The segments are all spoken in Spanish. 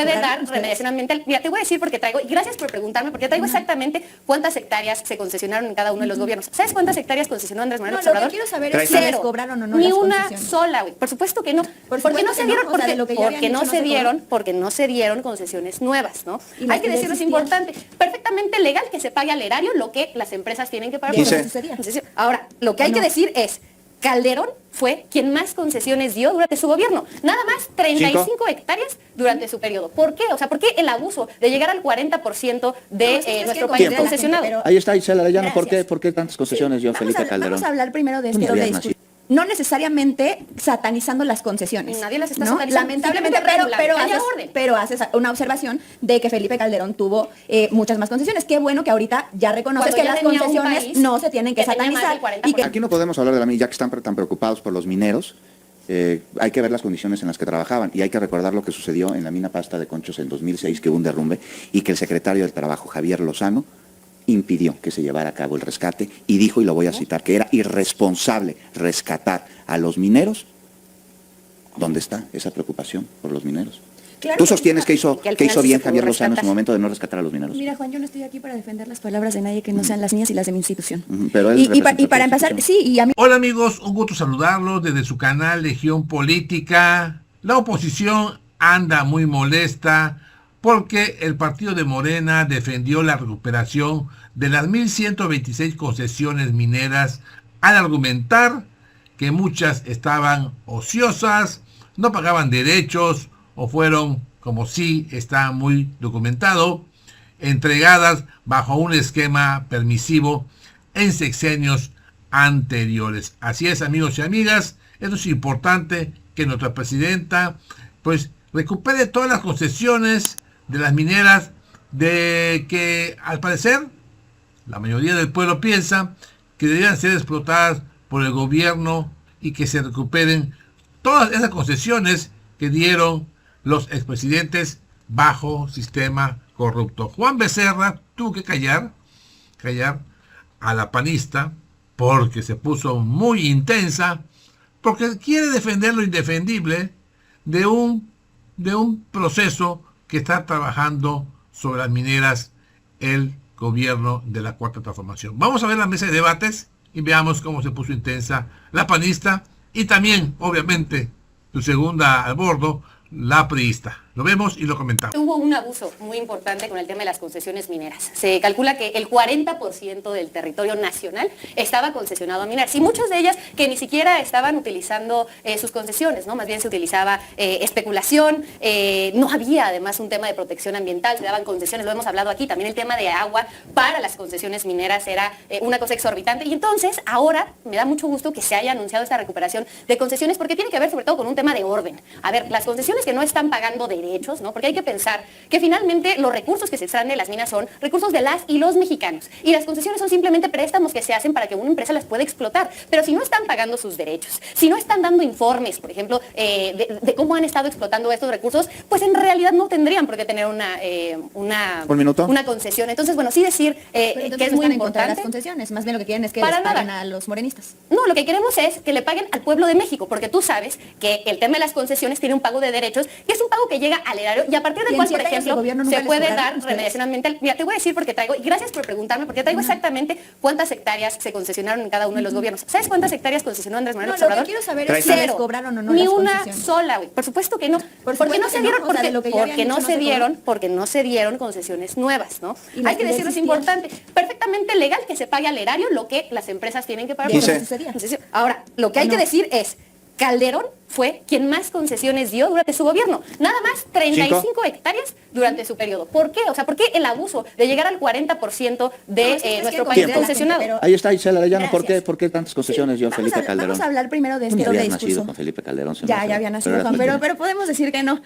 puede dar remediación ambiental. Mira, te voy a decir porque traigo, y gracias por preguntarme, porque traigo exactamente cuántas hectáreas se concesionaron en cada uno de los gobiernos. ¿Sabes cuántas hectáreas concesionó Andrés Manuel López Obrador? Lo que quiero saber es si les cobraron o no ni las una concesiones. sola, güey. Por supuesto que no. Porque no se dieron, porque no se dieron concesiones nuevas, ¿no? Hay que decirlo, es importante. Perfectamente legal que se pague al erario lo que las empresas tienen que pagar por concesión. Ahora, lo que hay que decir es, Calderón fue quien más concesiones dio durante su gobierno. Nada más 35 hectáreas durante su periodo. ¿Por qué? O sea, ¿por qué el abuso de llegar al 40% de nuestro país concesionado? Ahí está Isela Arellano. ¿Por qué tantas concesiones dio Felipe Calderón? Vamos a hablar primero de esto de discusión. No necesariamente satanizando las concesiones. Nadie las está ¿no? satanizando. Lamentablemente, pero haces una observación de que Felipe Calderón tuvo muchas más concesiones. Qué bueno que ahorita ya reconoces que las concesiones no se tienen que satanizar. Y que aquí no podemos hablar de la mina, ya que están tan preocupados por los mineros. Hay que ver las condiciones en las que trabajaban y hay que recordar lo que sucedió en la mina Pasta de Conchos en 2006, que hubo un derrumbe y que el secretario del Trabajo, Javier Lozano, impidió que se llevara a cabo el rescate y dijo, y lo voy a citar, que era irresponsable rescatar a los mineros. ¿Dónde está esa preocupación por los mineros? Claro, ¿Tú sostienes que hizo bien Javier Lozano en su rescatar. momento de no rescatar a los mineros? Mira, Juan, yo no estoy aquí para defender las palabras de nadie que no sean las mías y las de mi institución. Pero él y para empezar, sí, y a mí... Hola amigos, un gusto saludarlos desde su canal Legión Política. La oposición anda muy molesta porque el partido de Morena defendió la recuperación de las 1.126 concesiones mineras al argumentar que muchas estaban ociosas, no pagaban derechos o fueron, como sí está muy documentado, entregadas bajo un esquema permisivo en sexenios anteriores. Así es, amigos y amigas, eso es importante que nuestra presidenta pues recupere todas las concesiones de las mineras de que al parecer la mayoría del pueblo piensa que deberían ser explotadas por el gobierno y que se recuperen todas esas concesiones que dieron los expresidentes bajo sistema corrupto. Juan Becerra tuvo que callar a la panista porque se puso muy intensa, porque quiere defender lo indefendible de un proceso que está trabajando sobre las mineras el gobierno de la Cuarta Transformación. Vamos a ver la mesa de debates y veamos cómo se puso intensa la panista y también, obviamente, su segunda al bordo, la priista. Lo vemos y lo comentamos. Hubo un abuso muy importante con el tema de las concesiones mineras. Se calcula que el 40% del territorio nacional estaba concesionado a mineras y muchas de ellas que ni siquiera estaban utilizando sus concesiones, ¿no? Más bien se utilizaba especulación, no había además un tema de protección ambiental, se daban concesiones, lo hemos hablado aquí, también el tema de agua para las concesiones mineras era una cosa exorbitante y entonces ahora me da mucho gusto que se haya anunciado esta recuperación de concesiones porque tiene que ver sobre todo con un tema de orden. A ver, las concesiones que no están pagando derechos, ¿no? Porque hay que pensar que finalmente los recursos que se extraen de las minas son recursos de las y los mexicanos. Y las concesiones son simplemente préstamos que se hacen para que una empresa las pueda explotar. Pero si no están pagando sus derechos, si no están dando informes, por ejemplo, de cómo han estado explotando estos recursos, pues en realidad no tendrían por qué tener una concesión. Entonces, bueno, sí decir que es muy importante. Las concesiones, más bien lo que quieren es que les paguen a los morenistas. No, lo que queremos es que le paguen al pueblo de México, porque tú sabes que el tema de las concesiones tiene un pago de derechos, que es un pago que llega al erario y a partir del cual, por ejemplo, se puede dar remediación ambiental. Mira, te voy a decir porque traigo, y gracias por preguntarme, porque traigo exactamente cuántas hectáreas se concesionaron en cada uno de los gobiernos. ¿Sabes cuántas hectáreas concesionó Andrés Manuel López Obrador? Lo que quiero saber es si les cobraron o no ni las una concesiones. sola, güey. Por supuesto que no. Porque no se dieron, porque no se dieron concesiones nuevas, ¿no? Hay que decirlo, es importante. Perfectamente legal que se pague al erario lo que las empresas tienen que pagar por concesión. Ahora, lo que hay que decir es, Calderón fue quien más concesiones dio durante su gobierno. Nada más 35 hectáreas durante su periodo. ¿Por qué? O sea, ¿por qué el abuso de llegar al 40% de nuestro país concesionado? Ahí está Isela Arellano. ¿Por qué tantas concesiones dio Felipe Calderón? Vamos a hablar primero de esto de discurso. Con Felipe Calderón. Ya había nacido Juan, pero podemos decir que no.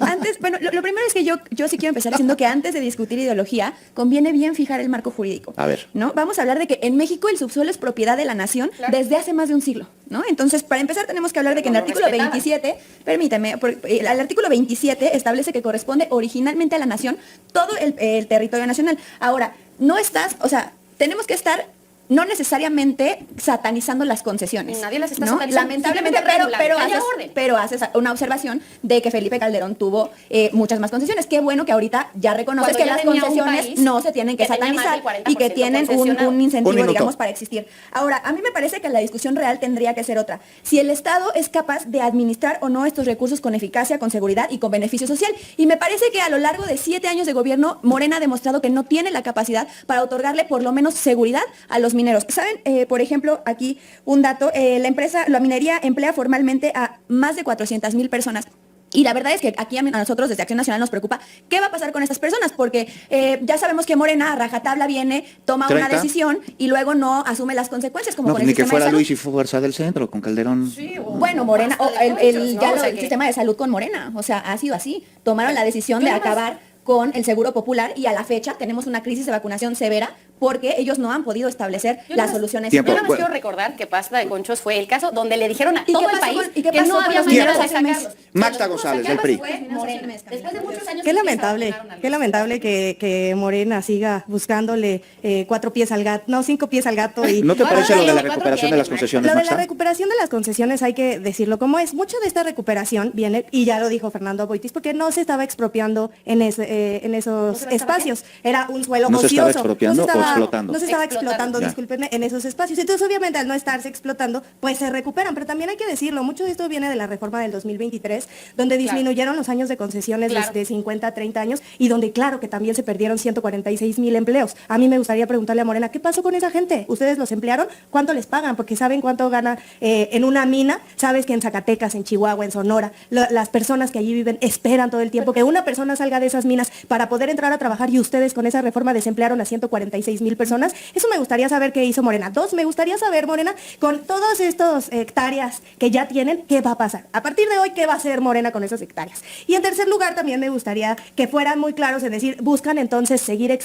Antes, bueno, lo primero es que yo sí quiero empezar diciendo que antes de discutir ideología, conviene bien fijar el marco jurídico. A ver. ¿No? Vamos a hablar de que en México el subsuelo es propiedad de la nación desde hace más de un siglo, ¿no? Entonces, para empezar tenemos que hablar de que en el artículo 27, permíteme, el artículo 27 establece que corresponde originalmente a la nación todo el territorio nacional. Ahora, no estás, o sea, tenemos que estar no necesariamente satanizando las concesiones. Nadie las está ¿no? satanizando. Lamentablemente, Simplemente regular, pero haces una observación de que Felipe Calderón tuvo muchas más concesiones. Qué bueno que ahorita ya reconoces Cuando que ya las tenía un concesiones país no se tienen que que tenía más satanizar del y que 40% tienen concesionado. un incentivo, Un minuto. digamos, para existir. Ahora, a mí me parece que la discusión real tendría que ser otra. Si el Estado es capaz de administrar o no estos recursos con eficacia, con seguridad y con beneficio social. Y me parece que a lo largo de 7 años de gobierno, Morena ha demostrado que no tiene la capacidad para otorgarle por lo menos seguridad a los mineros. ¿Saben? Por ejemplo, aquí un dato, la minería emplea formalmente a más de 400,000 personas. Y la verdad es que aquí a nosotros desde Acción Nacional nos preocupa qué va a pasar con estas personas, porque ya sabemos que Morena a rajatabla viene, toma 30. una decisión y luego no asume las consecuencias, como No, con ni el que sistema fuera de salud. Luis y Fuerza del Centro, con Calderón. Sí, Bueno, Morena, basta de conchos, ¿no? O sea el que- sistema de salud con Morena, o sea, ha sido así. Tomaron la decisión Yo de nada más- acabar con el Seguro Popular y a la fecha tenemos una crisis de vacunación severa porque ellos no han podido establecer Yo las nada más- soluciones. Tiempo. Yo nada más Bueno. quiero recordar que Pasta de Conchos fue el caso donde le dijeron a ¿Y todo qué el pasó país con- y qué que pasó no con había los manera de mineros hace un mes? sacarlos. Magda Se los pudo González, sacar, del PRI. fue Morena. Después de muchos años Qué sí lamentable, se vacunaron a qué los- lamentable que Morena siga buscándole 4 pies al gato, no, 5 pies al gato. Y ¿No te Bueno, parece lo de la cuatro recuperación de las tiene, concesiones, lo de la Maxa? recuperación de las concesiones hay que decirlo como es. Mucho de esta recuperación viene, y ya lo dijo Fernando Boitis, porque no se estaba expropiando en esos espacios. Era un suelo ¿No se estaba ocioso. expropiando o explotando? No se estaba Explotando. explotando, Ya. discúlpenme, en esos espacios. Entonces, obviamente, al no estarse explotando, pues se recuperan. Pero también hay que decirlo, mucho de esto viene de la reforma del 2023, donde disminuyeron los años de concesiones Claro. de 50 a 30 años, y donde, claro, que también se perdieron 146,000 empleos. A mí me gustaría preguntarle a Morena, ¿qué pasó con esa gente? ¿Ustedes los emplearon? ¿Cuánto les pagan? Porque saben cuánto gana en una mina. Sabes que en Zacatecas, en Chihuahua, en Sonora, las personas que allí viven esperan todo el tiempo que una persona salga de esas minas para poder entrar a trabajar, y ustedes con esa reforma desemplearon a 146,000 personas. Eso me gustaría saber qué hizo Morena. 2, me gustaría saber, Morena, con todas estas hectáreas que ya tienen, ¿qué va a pasar? A partir de hoy, ¿qué va a hacer Morena con esas hectáreas? Y en tercer lugar, también me gustaría que fueran muy claros en decir, buscan entonces seguir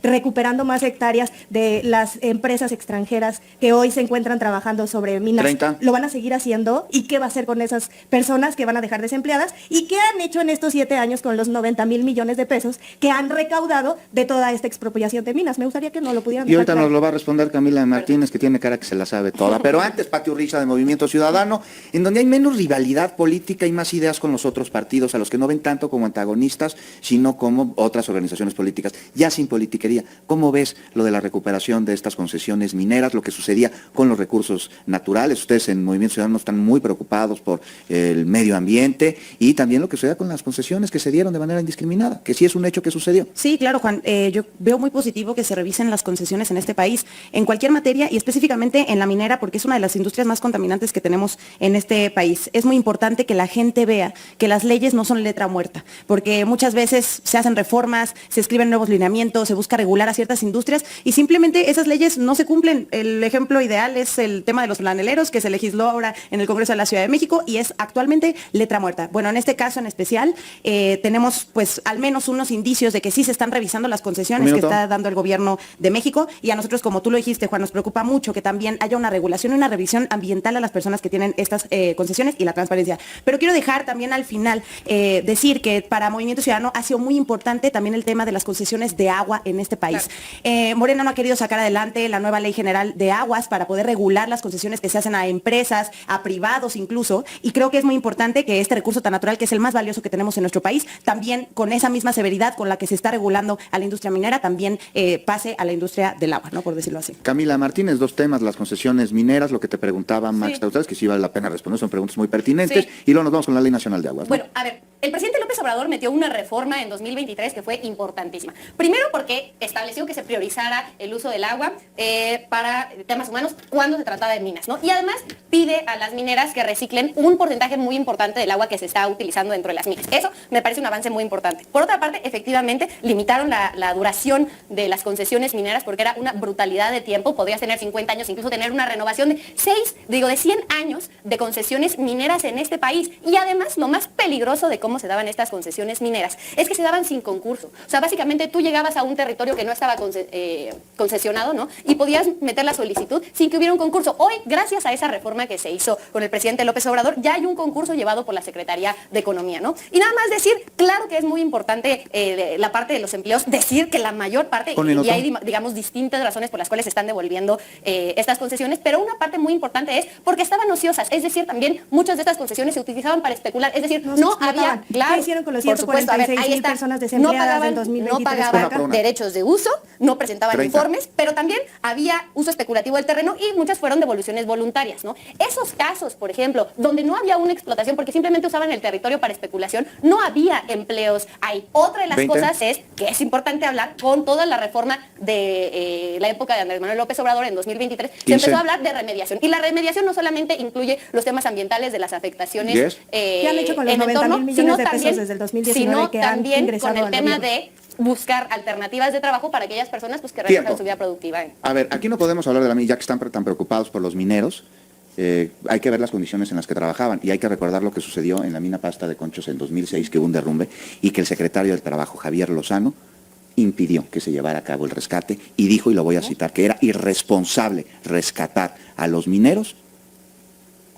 recuperando más hectáreas de las empresas extranjeras que hoy se encuentran trabajando sobre minas. 30. ¿Lo van a seguir haciendo? ¿Y qué va a hacer con esas personas que van a dejar desempleadas? ¿Y qué han hecho en estos 7 años con los 90,000 millones de pesos que han recaudado de toda esta expropiación de minas? Me gustaría que no lo pudieran Y ahorita dejar nos claro. lo va a responder Camila Martínez, que tiene cara que se la sabe toda. Pero antes, Pati Urriza, de Movimiento Ciudadano, en donde hay menos rivalidad política y más ideas con los otros partidos, a los que no ven tanto como antagonistas, sino como otras organizaciones políticas, ya sin politiquería. ¿Cómo ves lo de la recuperación de estas concesiones mineras, lo que sucedía con los recursos naturales? Ustedes en Movimiento Ciudadano están muy preocupados por el medio ambiente y también lo que sucede con las concesiones que se dieron de manera indiscriminada, que sí es un hecho que sucedió. Sí, claro, Juan. Yo veo muy positivo que se revisen las concesiones en este país, en cualquier materia y específicamente en la minera, porque es una de las industrias más contaminantes que tenemos en este país. Es muy importante que la gente vea que las leyes no son letra muerta, porque muchas veces se hacen reformas, se escriben nuevos lineamientos, se busca regular a ciertas industrias y simplemente esas leyes no se cumplen. El ejemplo ideal es el tema de los flaneleros, que se legisló ahora en el Congreso de la Ciudad de México y es actualmente letra muerta. Bueno, en este caso en especial tenemos pues al menos unos indicios de que sí se están revisando las concesiones que está dando el gobierno de México, y a nosotros, como tú lo dijiste, Juan, nos preocupa mucho que también haya una regulación y una revisión ambiental a las personas que tienen estas concesiones y la transparencia. Pero quiero dejar también al final decir que para Movimiento Ciudadano ha sido muy importante también el tema de las concesiones de agua en este país. Morena no ha querido sacar adelante la nueva Ley General de Aguas para poder regular las concesiones que se hacen a empresas, a privados incluso, y creo que es muy importante que este recurso tan natural, que es el más valioso que tenemos en nuestro país, también con esa misma severidad con la que se está regulando a la industria minera, también pase a la industria del agua, ¿no? Por decirlo así. Camila Martínez, 2 temas, las concesiones mineras, lo que te preguntaba Max Tautaz, que sí vale la pena responder, son preguntas muy pertinentes, Sí. y luego nos vamos con la Ley Nacional de Aguas, ¿no? Bueno, a ver, el presidente López Obrador metió una reforma en 2023 que fue importantísima. Primero porque estableció que se priorizara el uso del agua para temas humanos cuando se trataba de minas, ¿no? Y además pide a las mineras que reciclen un porcentaje muy importante del agua que se está utilizando dentro de las minas. Eso me parece un avance muy importante. Por otra parte, efectivamente, limitaron la duración de las concesiones mineras porque era una brutalidad de tiempo. Podrías tener 50 años, incluso tener una renovación de 100 años de concesiones mineras en este país. Y además, lo más peligroso de cómo se daban estas concesiones mineras es que se daban sin concurso. O sea, básicamente tú llegabas a un territorio que no estaba concesionado, ¿no? Y podías meter la solicitud sin que hubiera un concurso. Hoy, gracias a esa reforma que se hizo con el presidente López Obrador, ya hay un concurso llevado por la Secretaría de Economía, ¿no? Y nada más decir, claro que es muy importante la parte de los empleos, decir que la mayor parte, y hay hay, digamos, distintas razones por las cuales se están devolviendo estas concesiones, pero una parte muy importante es porque estaban ociosas, es decir, también muchas de estas concesiones se utilizaban para especular, es decir, no había, claro, ¿qué hicieron con los por supuesto, a ver, 146,000 personas desempleadas del 2023? no pagaban derechos de uso, no presentaban 30. informes, pero también había uso especulativo del terreno y muchas fueron devoluciones voluntarias, ¿no? Esos casos, por ejemplo, donde no había una explotación porque simplemente usaban el territorio para especulación, no había empleos ahí. Otra de las 20. cosas es que es importante hablar con toda la reforma de la época de Andrés Manuel López Obrador en 2023, se 15. empezó a hablar de remediación. Y la remediación no solamente incluye los temas ambientales de las afectaciones 10. ¿Qué han hecho con los en el 90,000 entorno, millones sino de pesos también, desde el 2019 sino que han también ingresado con el al tema gobierno? de buscar alternativas de trabajo para aquellas personas pues, que realizan Tiempo. su vida productiva. A ver, aquí no podemos hablar de la mina, ya que están tan preocupados por los mineros. Hay que ver las condiciones en las que trabajaban y hay que recordar lo que sucedió en la mina Pasta de Conchos en 2006, que hubo un derrumbe y que el secretario del Trabajo, Javier Lozano, impidió que se llevara a cabo el rescate y dijo, y lo voy a citar, que era irresponsable rescatar a los mineros.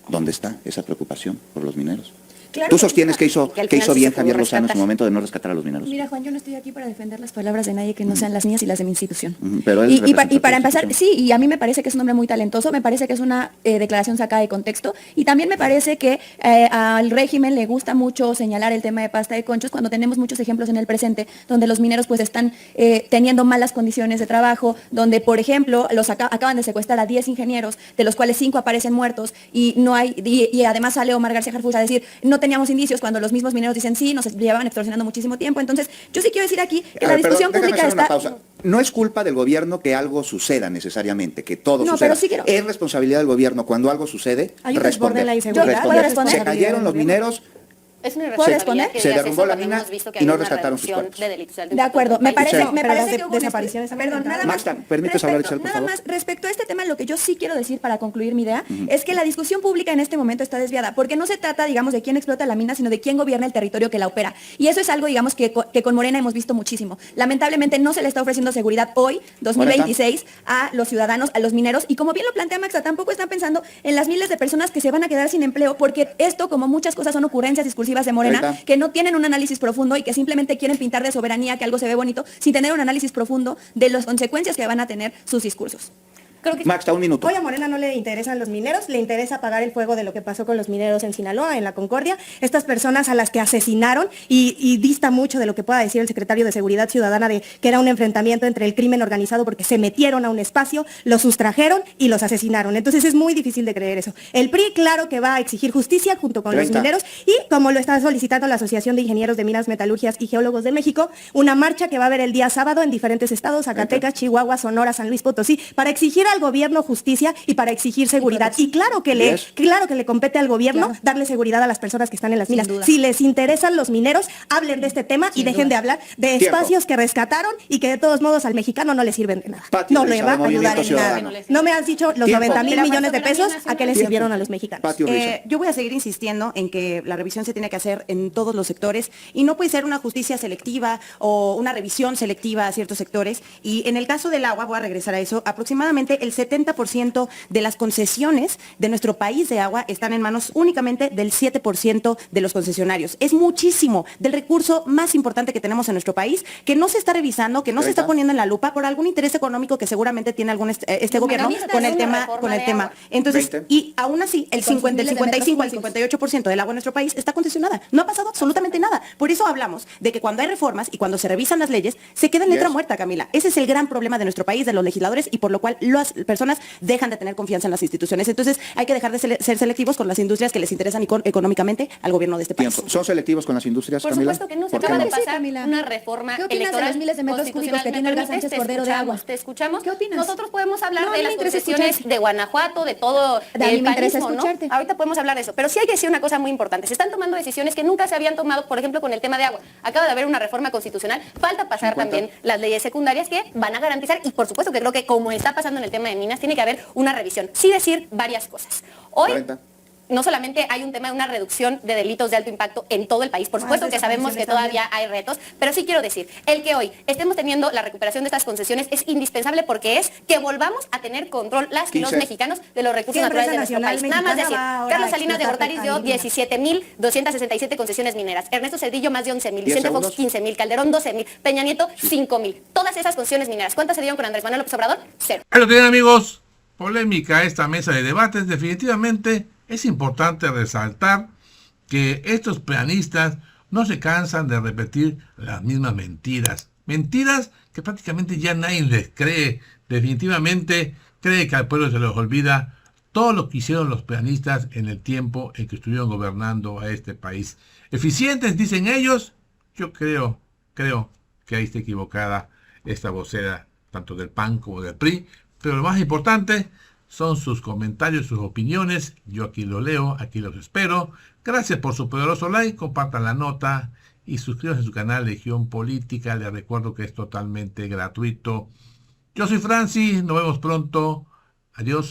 ¿Dónde está esa preocupación por los mineros? Claro ¿Tú que sostienes no. que hizo Que al final sí bien se pudo Javier Lozano en su rescatar. momento de no rescatar a los mineros? Mira, Juan, yo no estoy aquí para defender las palabras de nadie que no sean las mías y las de mi institución. Pero él Y representa para tu empezar, institución. sí, y a mí me parece que es un hombre muy talentoso, me parece que es una declaración sacada de contexto, y también me parece que al régimen le gusta mucho señalar el tema de Pasta de Conchos cuando tenemos muchos ejemplos en el presente, donde los mineros pues están teniendo malas condiciones de trabajo, donde, por ejemplo, acaban de secuestrar a 10 ingenieros, de los cuales 5 aparecen muertos, y no hay y además sale Omar García Harfuch a decir, no teníamos indicios, cuando los mismos mineros dicen sí, nos llevaban extorsionando muchísimo tiempo. Entonces, yo sí quiero decir aquí que la discusión Perdón, pública déjame hacer está... una pausa. No es culpa del gobierno que algo suceda necesariamente, que todo No, suceda. pero sí quiero- Es responsabilidad del gobierno cuando algo sucede, Hay un desborde responder. en la inseguridad. Yo- ¿puedo responder? Se cayeron los mineros, Es una ¿Puedo irresponsabilidad responder? que Se digas derrumbó eso la cuando mina hemos visto que y no hay una rescataron sus reducción cuerpos. de delitos del De acuerdo, me parece, Michelle. me Pero parece las que hubo un desapariciones han perdón, nada aumentado. más. Maxta, ¿permites hablar, Itzel, por Nada favor? más, respecto a este tema, lo que yo sí quiero decir para concluir mi idea es que la discusión pública en este momento está desviada, porque no se trata, digamos, de quién explota la mina, sino de quién gobierna el territorio que la opera. Y eso es algo, digamos, que con Morena hemos visto muchísimo. Lamentablemente no se le está ofreciendo seguridad hoy, 2026, a los ciudadanos, a los mineros, y como bien lo plantea Maxta, tampoco están pensando en las miles de personas que se van a quedar sin empleo, porque esto, como muchas cosas, son ocurrencias discursivas de Morena, Ahorita. que no tienen un análisis profundo y que simplemente quieren pintar de soberanía que algo se ve bonito, sin tener un análisis profundo de las consecuencias que van a tener sus discursos. Creo que Maxta, un minuto. Hoy a Morena no le interesan los mineros, le interesa apagar el fuego de lo que pasó con los mineros en Sinaloa, en la Concordia. Estas personas a las que asesinaron, y dista mucho de lo que pueda decir el secretario de Seguridad Ciudadana de que era un enfrentamiento entre el crimen organizado porque se metieron a un espacio, los sustrajeron y los asesinaron. Entonces es muy difícil de creer eso. El PRI, claro que va a exigir justicia junto con 30. los mineros y como lo está solicitando la Asociación de Ingenieros de Minas, Metalurgias y Geólogos de México, una marcha que va a haber el día sábado en diferentes estados, Zacatecas, Chihuahua, Sonora, San Luis Potosí, para exigir al gobierno justicia y para exigir seguridad. Y claro que le compete al gobierno Claro. darle seguridad a las personas que están en las Sin minas. duda. Si les interesan los mineros, hablen de este tema y dejen de hablar de Tiempo. espacios que rescataron y que de todos modos al mexicano no le sirven de nada. Patio No le Risa, va a de ayudar Movimiento en nada. Ciudadano. No me has dicho los Tiempo. 90,000 Pero millones de apuesto que la pesos mina a qué les Tiempo. sirvieron a los mexicanos. Patio Risa. Yo voy a seguir insistiendo en que la revisión se tiene que hacer en todos los sectores y no puede ser una justicia selectiva o una revisión selectiva a ciertos sectores. Y en el caso del agua, voy a regresar a eso, aproximadamente el 70% de las concesiones de nuestro país de agua están en manos únicamente del 7% de los concesionarios. Es muchísimo del recurso más importante que tenemos en nuestro país, que no se está revisando, que no se está poniendo en la lupa por algún interés económico que seguramente tiene algún este gobierno mecanistas con de el una tema. reforma Con el de tema. agua. Entonces, 20. y aún así, el Con sus 50, el miles de metros 55 al cúbicos. 58% del agua en nuestro país está concesionada. No ha pasado absolutamente nada. Por eso hablamos de que cuando hay reformas y cuando se revisan las leyes, se queda en letra Yes. muerta, Camila. Ese es el gran problema de nuestro país, de los legisladores, y por lo cual las personas dejan de tener confianza en las instituciones. Entonces, hay que dejar de ser selectivos con las industrias que les interesan económicamente al gobierno de este país. Tiempo. ¿Son selectivos con las industrias, Por Camila? supuesto que no, se ¿Por qué acaba no? de Sí, pasar Camila. una reforma ¿Qué opinas de electoral los miles de metros cúbicos que tiene constitucional. Olga Sánchez Te Cordero de agua? Te escuchamos. ¿Qué opinas? Nosotros podemos hablar No, de a mí las me interesa concesiones escucharte. de Guanajuato, de todo A mí el me interesa panismo, ¿no? escucharte. Ahorita podemos hablar de eso, pero sí hay que decir una cosa muy importante. Se están tomando decisiones que nunca se habían tomado, por ejemplo, con el tema de agua. Acaba de haber una reforma constitucional, falta pasar 50. también las leyes secundarias que van a garantizar, y por supuesto que creo que como está pasando en el tema de minas, tiene que haber una revisión. Sí decir varias cosas. Hoy 40. no solamente hay un tema de una reducción de delitos de alto impacto en todo el país, por supuesto que sabemos que todavía hay retos, pero sí quiero decir, el que hoy estemos teniendo la recuperación de estas concesiones es indispensable porque es que volvamos a tener control las y los mexicanos de los recursos naturales de nuestro país. Nada más decir, Carlos Salinas de Gortari dio 17.267 concesiones mineras, Ernesto Cedillo más de 11.000, Vicente Fox 15.000, Calderón 12.000, Peña Nieto 5.000. Todas esas concesiones mineras, ¿cuántas se dieron con Andrés Manuel López Obrador? Cero. Ahí lo tienen, amigos. Polémica esta mesa de debates. Definitivamente es importante resaltar que estos planistas no se cansan de repetir las mismas mentiras. Mentiras que prácticamente ya nadie les cree. Definitivamente cree que al pueblo se les olvida todo lo que hicieron los planistas en el tiempo en que estuvieron gobernando a este país. Eficientes, dicen ellos. Yo creo que ahí está equivocada esta vocera, tanto del PAN como del PRI. Pero lo más importante son sus comentarios, sus opiniones. Yo aquí lo leo, aquí los espero. Gracias por su poderoso like, compartan la nota y suscríbanse a su canal Legión Política. Les recuerdo que es totalmente gratuito. Yo soy Francis, nos vemos pronto. Adiós.